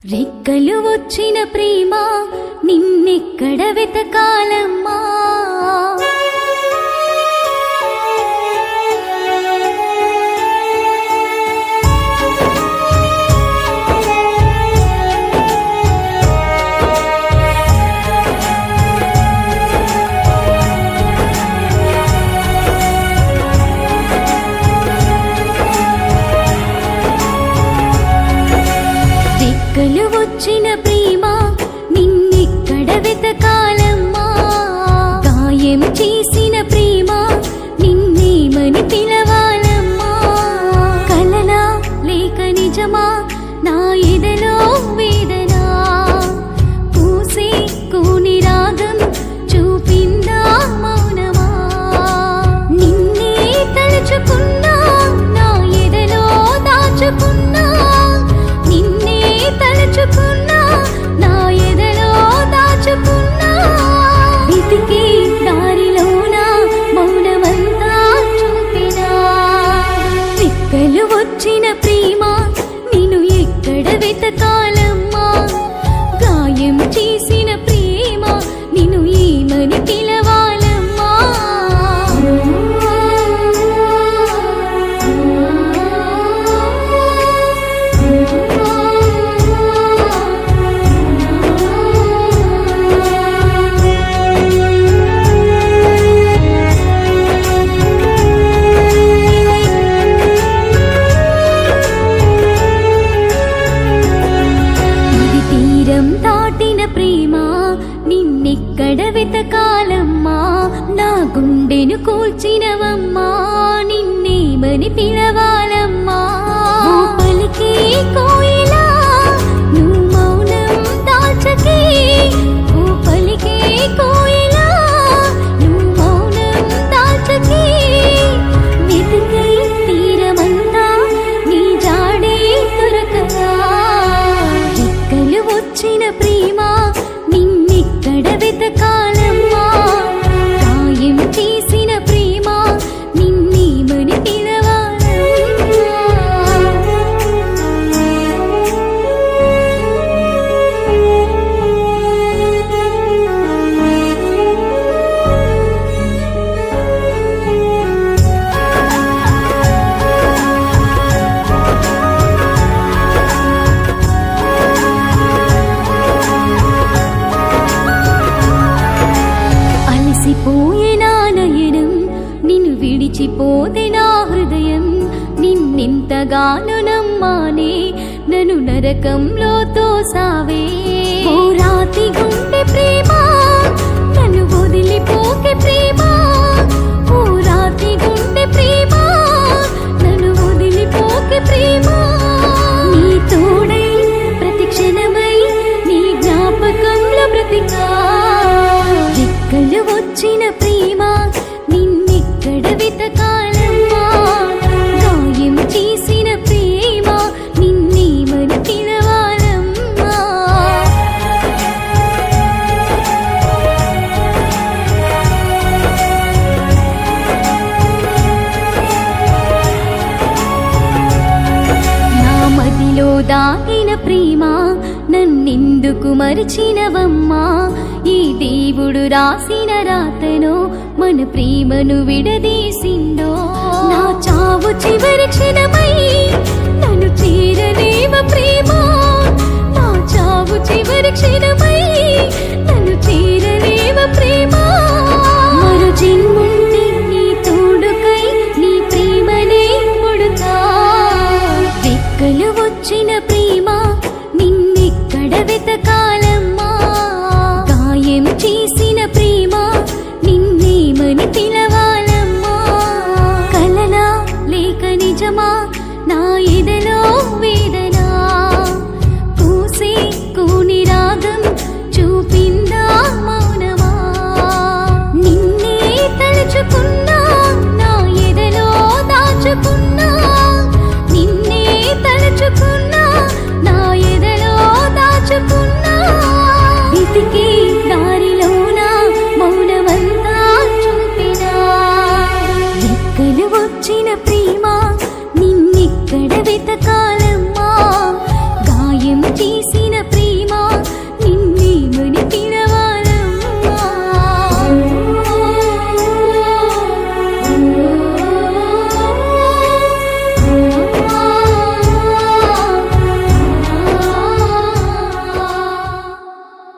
రెక్కలు వచ్చిన ప్రేమ నిన్నెక్కడ వెతకాలమ్మా రెక్కలు వచ్చిన ప్రేమ నిన్నెక్కడ వెతకాలమ్మా గాయం చేసిన ప్రేమ నిన్నేమని పిలవాలమ్మా కలనా లేక నిజమా నా ఎదలో వేదన పూసే కోని రాగం చూపిందా మౌనమా నిన్నే తలుచుకున్నా నా ఎదలో దాచుకున్నా నిన్నే తలుచుకున్నా నా ఎదలో దాచుకున్నా వెతికే దారిలోన మౌనమంతా చూపినా రెక్కలు వచ్చిన ప్రేమ నిన్ను ఎక్కడ వెతకాలమ్మా గాయం చేసిన ప్రేమ నిన్ను ఏమని పిలవాలమ్మా దాటిన ప్రేమ నిన్నెక్కడ వెతకాలమ్మా నా గుండెను కూల్చినవమ్మా నిన్నేమని పిలవాలమ్మా పలికే కోయిలా నువ్వు మౌనం దాచకే ఓ పలికే కోయిలా నువ్వు మౌనం దాచకే వెతికే తీరమంతా నీ జాడే దొరకదా రెక్కలు వచ్చిన ప్రేమ నిన్నెక్కడ వెతకాలమ్మా గాయం చేసిన ప్రేమ నిన్నేమని అలసిపోయే నా నయనం నిన్ను విడిచిపోతే నా హృదయం నిన్నెంతగానో నమ్మానే నన్ను నరకంలో తోసావే ఓ రాతి గుండె ప్రేమ నన్ను వదిలిపోకే ప్రేమ ఓ రాతి గుండె ప్రేమ నన్ను వదిలిపోకే ప్రేమ నీ తోడై ప్రతి క్షణమై నీ జ్ఞాపకంలో బ్రతికా రెక్కలు వచ్చిన ప్రేమ నిన్నెక్కడ వెతకాలమ్మా గాయం చేసిన ప్రేమ నిన్నేమని పిలవాలమ్మా నా మదిలో దాగిన ప్రేమ నన్నెందుకు మరిచినవమ్మా ఈ దేవుడు రాసిన రాతను మన ప్రేమను విడదీసిందో నా చావు చివరి క్షణమై నన్ను చేరలేవ ప్రేమ